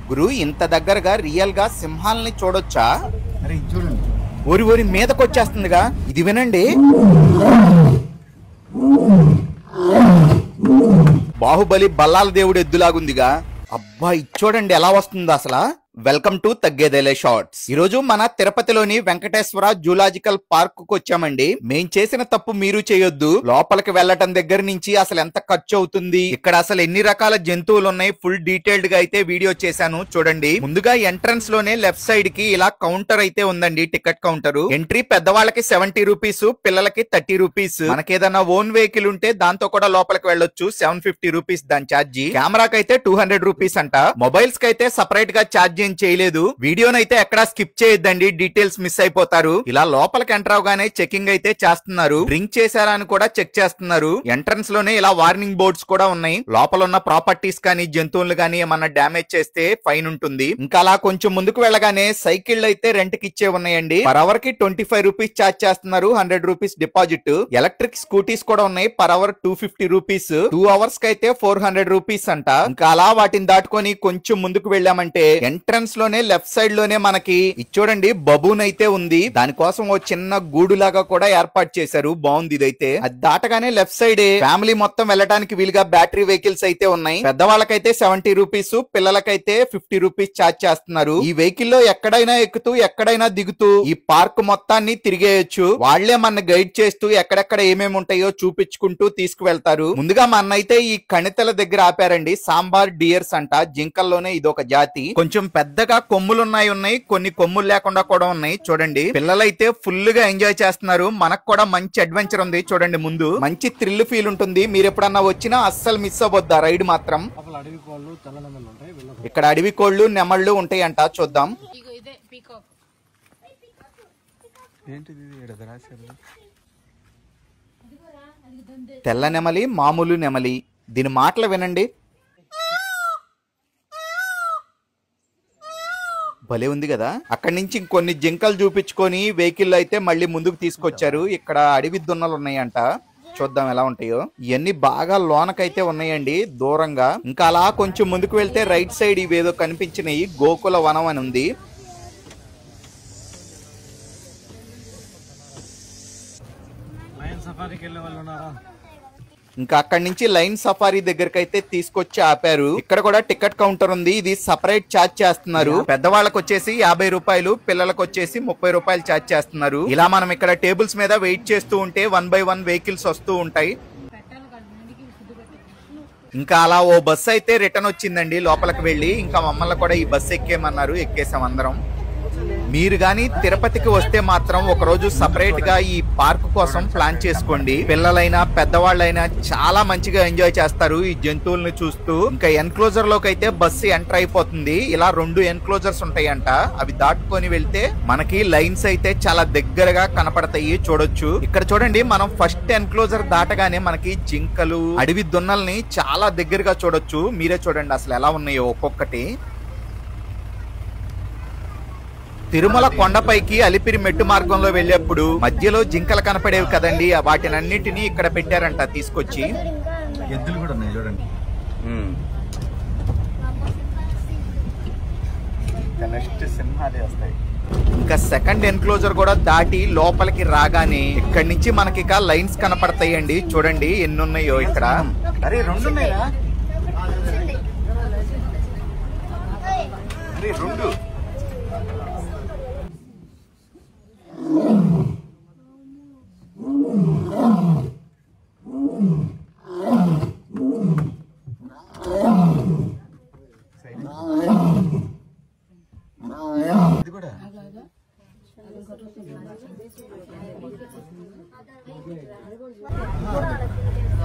గురు ఇంత దగ్గరగా రియల్ గా సింహాలని చూడొచ్చా? అరే చూడండి, ఊరి ఊరి మీదకి వచ్చేస్తుందిగా. ఇది వినండి. బాహుబలి బల్లాల దేవుడు ఎద్దులాగుందిగా. అబ్బా ఇది చూడండి ఎలా వస్తుంది అసలు. వెల్కమ్ టు తగ్గేదేలే షార్ట్స్. ఈ రోజు మన తిరుపతిలోని వెంకటేశ్వర జూలాజికల్ పార్క్ కు వచ్చామండి. మేం చేసిన తప్పు మీరు చేయొద్దు. లోపలికి వెళ్ళటం దగ్గర నుంచి అసలు ఎంత ఖర్చు అవుతుంది, ఇక్కడ అసలు ఎన్ని రకాల జంతువులు ఉన్నాయి, ఫుల్ డీటెయిల్డ్ గా అయితే వీడియో చేశాను చూడండి. ముందుగా ఎంట్రన్స్ లోనే లెఫ్ట్ సైడ్ కి ఇలా కౌంటర్ అయితే ఉందండి, టికెట్ కౌంటర్. ఎంట్రీ పెద్దవాళ్ళకి 70 రూపీస్, పిల్లలకి 30 రూపీస్. మనకేదన్నా ఓన్ వెహికల్ ఉంటే దాంతో కూడా లోపలికి వెళ్ళొచ్చు, 750 రూపీస్ దాని ఛార్జీ. కెమెరాకి అయితే 200 రూపీస్ అంట. మొబైల్స్ కి అయితే సపరేట్ గా ఛార్జ్ చేయలేదు. వీడియోనైతే ఎక్కడా స్కిప్ చేయొద్దండి, డీటెయిల్స్ మిస్ అయిపోతారు. ఇలా లోపలికి ఎంటర్ అవగానే చెకింగ్ అయితే చేస్తున్నారు. డ్రింక్ చేశారా అని కూడా చెక్ చేస్తున్నారు. ఎంట్రన్స్ లోనే ఇలా వార్నింగ్ బోర్డ్స్ కూడా ఉన్నాయి. లోపల ఉన్న ప్రాపర్టీస్ కానీ జంతువులు కానీ ఏమన్నా డ్యామేజ్ చేస్తే ఫైన్ ఉంటుంది. ఇంకా అలా కొంచెం ముందుకు వెళ్ళగానే సైకిల్ అయితే రెంట్ కి ఇచ్చే ఉన్నాయండి. పర్ అవర్ కి 25 రూపీస్ ఛార్జ్ చేస్తున్నారు, 100 రూపీస్ డిపాజిట్. ఎలక్ట్రిక్ స్కూటీస్ కూడా ఉన్నాయి, పర్ అవర్ 250 రూపీస్. 2 అవర్స్ కి అయితే 400 రూపీస్ అంట. ఇంకా అలా వాటిని దాటుకొని కొంచెం ముందుకు వెళ్ళామంటే ఎంట్రన్స్ లోనే లెఫ్ట్ సైడ్ లోనే మనకి చూడండి బబూన్ అయితే ఉంది. దానికోసం ఓ చిన్న గూడు లాగా కూడా ఏర్పాటు చేశారు, బాగుంది ఇదైతే. అది దాటగానే లెఫ్ట్ సైడ్ ఫ్యామిలీ మొత్తం వెళ్ళడానికి వీలుగా బ్యాటరీ వెహికల్స్ అయితే ఉన్నాయి. పెద్దవాళ్ళకైతే 70 రూపీస్, పిల్లలకైతే 50 రూపీస్ ఛార్జ్ చేస్తున్నారు. ఈ వెహికల్ లో ఎక్కడైనా ఎక్కుతూ ఎక్కడైనా దిగుతూ ఈ పార్క్ మొత్తాన్ని తిరిగేయచ్చు. వాళ్లే మన గైడ్ చేస్తూ ఎక్కడెక్కడ ఏమేమి ఉంటాయో చూపించుకుంటూ తీసుకువెళ్తారు. ముందుగా మన అయితే ఈ కణితల దగ్గర ఆపారండి. సాంబార్ డియర్స్ అంట, జింకల్లోనే ఇదొక జాతి. కొంచెం పెద్దగా కొమ్ములు ఉన్నాయి, కొన్ని కొమ్ములు లేకుండా కూడా ఉన్నాయి. చూడండి పిల్లలైతే ఫుల్ గా ఎంజాయ్ చేస్తున్నారు. మనకు కూడా మంచి అడ్వెంచర్ ఉంది. చూడండి ముందు మంచి థ్రిల్ ఫీల్ ఉంటుంది. మీరు ఎప్పుడన్నా వచ్చినా అస్సలు మిస్ అవ్వద్దు ఆ రైడ్ మాత్రం. ఇక్కడ అడవి కోళ్లు నెమళ్ళు ఉంటాయంట, చూద్దాం. తెల్ల నెమలి, మామూలు నెమలి. దీని మాటలు వినండి, భలే ఉంది కదా. అక్కడి నుంచి ఇంకొన్ని జింకలు చూపించుకొని వెహికల్ అయితే మళ్ళీ ముందుకు తీసుకొచ్చారు. ఇక్కడ అడవి దున్నలు ఉన్నాయంట, చూద్దాం ఎలా ఉంటాయో. ఇవన్నీ బాగా లోనకైతే ఉన్నాయండి దూరంగా. ఇంకా అలా కొంచెం ముందుకు వెళ్తే రైట్ సైడ్ ఇవేదో కనిపించినాయి, గోకుల వనం అని ఉంది. ఇంకా అక్కడి నుంచి లైన్ సఫారీ దగ్గరకు అయితే తీసుకొచ్చి ఆపారు. ఇక్కడ కూడా టికెట్ కౌంటర్ ఉంది, ఇది సపరేట్ ఛార్జ్ చేస్తున్నారు. పెద్దవాళ్ళకి వచ్చేసి 50 రూపాయలు, పిల్లలకు వచ్చేసి 30 రూపాయలు ఛార్జ్ చేస్తున్నారు. ఇలా మనం ఇక్కడ టేబుల్స్ మీద వెయిట్ చేస్తూ ఉంటే 1 by 1 వెహికల్స్ వస్తూ ఉంటాయి. ఇంకా అలా ఓ బస్సు అయితే రిటర్న్ వచ్చిందండి లోపలికి వెళ్ళి. ఇంకా మమ్మల్ని కూడా ఈ బస్సు ఎక్కేమన్నారు, ఎక్కేసాం అందరం. మీరు గాని తిరుపతికి వస్తే మాత్రం ఒక రోజు సపరేట్ గా ఈ పార్క్ కోసం ప్లాన్ చేసుకోండి. పిల్లలైనా పెద్దవాళ్ళైనా చాలా మంచిగా ఎంజాయ్ చేస్తారు ఈ జంతువుల్ని చూస్తూ. ఇంకా ఎన్క్లోజర్ లోకి అయితే బస్సు ఎంటర్ అయిపోతుంది. ఇలా 2 ఎన్క్లోజర్స్ ఉంటాయంట, అవి దాటుకొని వెళ్తే మనకి లైన్స్ అయితే చాలా దగ్గరగా కనపడతాయి, చూడొచ్చు. ఇక్కడ చూడండి, మనం ఫస్ట్ ఎన్క్లోజర్ దాటగానే మనకి జింకలు, అడవి దున్నల్ని చాలా దగ్గరగా చూడొచ్చు. మీరే చూడండి అసలు ఎలా ఉన్నాయో ఒక్కొక్కటి. తిరుమల కొండపైకి అలిపిరి మెట్టు మార్గంలో వెళ్ళేప్పుడు మధ్యలో జింకలు కనపడేవి కదండి, వాటినన్నిటినీ ఇక్కడ పెట్టారంట తీసుకొచ్చి. ఎద్దులు కూడా ఉన్నాయి చూడండి. నెక్స్ట్ సింహాలే వస్తాయి. ఇంకా సెకండ్ ఎన్క్లోజర్ కూడా దాటి లోపలికి రాగానే ఇక్కడి నుంచి మనకి ఇక లైన్స్ కనపడతాయండి. చూడండి ఎన్ని ఉన్నాయో ఇక్కడ. అరే 2 ఉన్నాయా? అరే 2.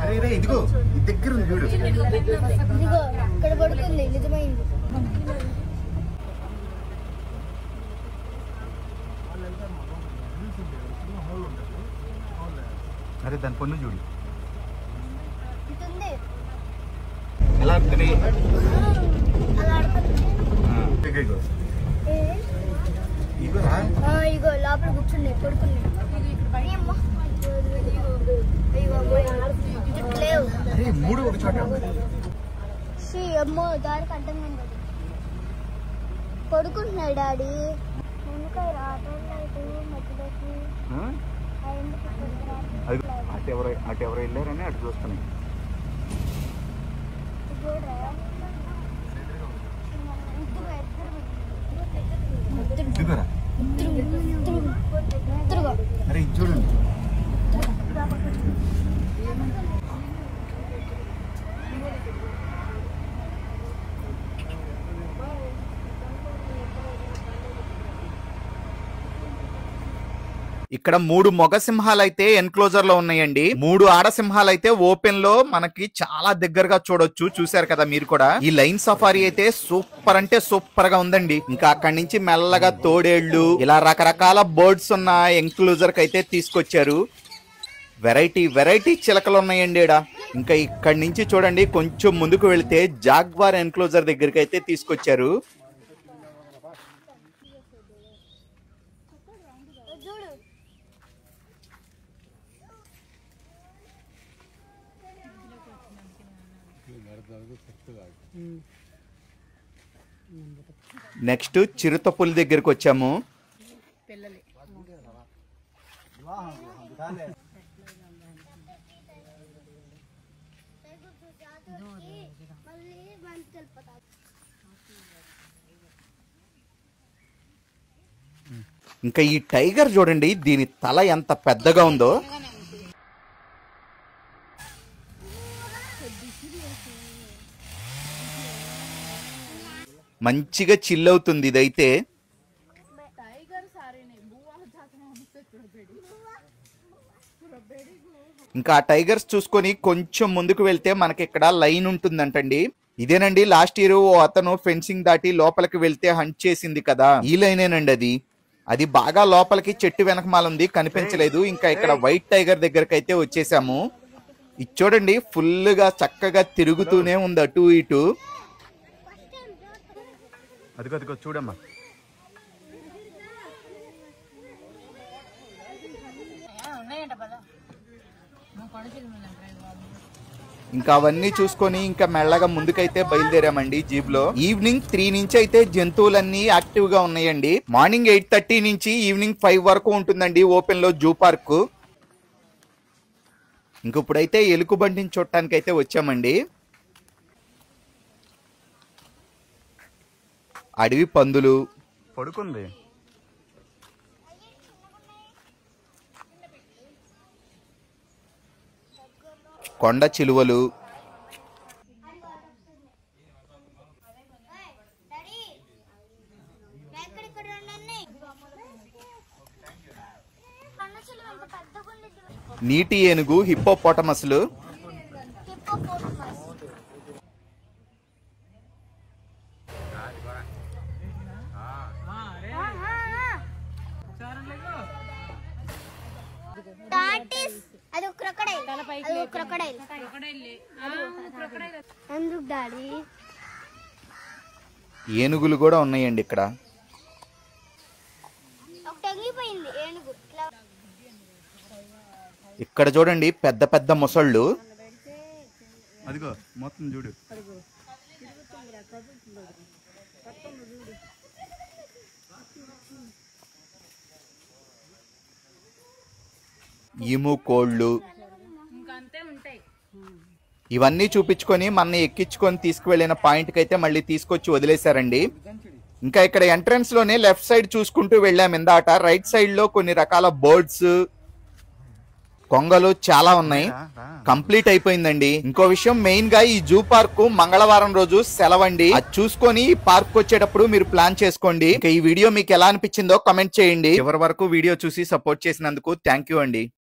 అరే ఇదిగో దగ్గర ఉంది చూడు. ఇక్కడ పడుతుంది, నిజమైంది. అరే దాని పన్ను చూడు ఎలా ఉంటుంది. ఇగో లోపల కూర్చున్నాయి, పడుకున్నాయి. అరే 3 ఒక చోట. అమ్మో దారికి అడ్డంగా ఉంది. పడుకుంటున్నాడు డాడీ. మధ్యలోకి అటు ఎవరు వెళ్ళారని అటు చూస్తున్నాయి. అరే ఇది చూడండి. ఇక్కడ 3 మొగ సింహాలైతే ఎన్క్లోజర్ లో ఉన్నాయండి. 3 ఆడ సింహాలైతే ఓపెన్ లో మనకి చాలా దగ్గరగా చూడొచ్చు. చూసారు కదా మీరు కూడా. ఈ లైన్ సఫారీ అయితే సూపర్ అంటే సూపర్ గా ఉందండి. ఇంకా అక్కడి నుంచి మెల్లగా తోడేళ్లు ఇలా రకరకాల బర్డ్స్ ఉన్న ఎన్క్లోజర్ కి అయితే తీసుకొచ్చారు. వెరైటీ చిలకలు ఉన్నాయండి ఈడ. ఇంకా ఇక్కడి నుంచి చూడండి కొంచెం ముందుకు వెళితే జాగ్వార్ ఎన్క్లోజర్ దగ్గరికి అయితే తీసుకొచ్చారు. నెక్స్ట్ చిరుతపులి దగ్గరికి వచ్చాము. ఇంకా ఈ టైగర్ చూడండి, దీని తల ఎంత పెద్దగా ఉందో. మంచిగా చిల్ అవుతుంది ఇదైతే. ఇంకా ఆ టైగర్స్ చూసుకొని కొంచెం ముందుకు వెళ్తే మనకి ఇక్కడ లైన్ ఉంటుందంటండి. ఇదేనండి లాస్ట్ ఇయర్ ఓ అతను ఫెన్సింగ్ దాటి లోపలికి వెళ్తే హంట్ చేసింది కదా, ఈ లైనేనండి అది బాగా లోపలికి చెట్టు వెనకమాల ఉంది, కనిపించలేదు. ఇంకా ఇక్కడ వైట్ టైగర్ దగ్గరకు అయితే వచ్చేసాము. ఇది చూడండి ఫుల్ గా చక్కగా తిరుగుతూనే ఉంది అటు ఇటు. అదిగో చూడమ్మా. ఇంకా అవన్నీ చూసుకొని ఇంకా మెల్లగా ముందుకైతే బయలుదేరామండి జీప్ లో. ఈవినింగ్ 3 నుంచి అయితే జంతువులన్నీ యాక్టివ్ గా ఉన్నాయండి. మార్నింగ్ 8:30 నుంచి ఈవినింగ్ 5 వరకు ఉంటుందండి ఓపెన్ లో జూ పార్క్. ఇంక ఇప్పుడైతే ఎలుకబంటిని చూడటానికి అయితే వచ్చామండి. అడవి పందులు పడుకుంది. కొండ చిలువలు, నీటి ఏనుగు, హిప్పోపోటమస్లు, ఏనుగులు కూడా ఉన్నాయండి ఇక్కడ. ఇక్కడ చూడండి పెద్ద పెద్ద మొసళ్ళు. అదిగో మొత్తం చూడు. ఈము కోళ్ళు ఇవన్నీ చూపించుకొని మన ఎక్కించుకొని తీసుకువెళ్ళిన పాయింట్ కి అయితే మళ్ళీ తీసుకొచ్చి వదిలేశారండి. ఇంకా ఇక్కడ ఎంట్రన్స్ లోనే లెఫ్ట్ సైడ్ చూసుకుంటూ వెళ్ళాం ఇందాట. రైట్ సైడ్ లో కొన్ని రకాల బర్డ్స్, కొంగలు చాలా ఉన్నాయి. కంప్లీట్ అయిపోయిందండి. ఇంకో విషయం, మెయిన్ గా ఈ జూ పార్క్ మంగళవారం రోజు సెలవండి. అది చూసుకొని ఈ పార్క్ వచ్చేటప్పుడు మీరు ప్లాన్ చేసుకోండి. ఇంకా ఈ వీడియో మీకు ఎలా అనిపించిందో కమెంట్ చేయండి. చివరి వరకు వీడియో చూసి సపోర్ట్ చేసినందుకు థ్యాంక్ యూ అండి.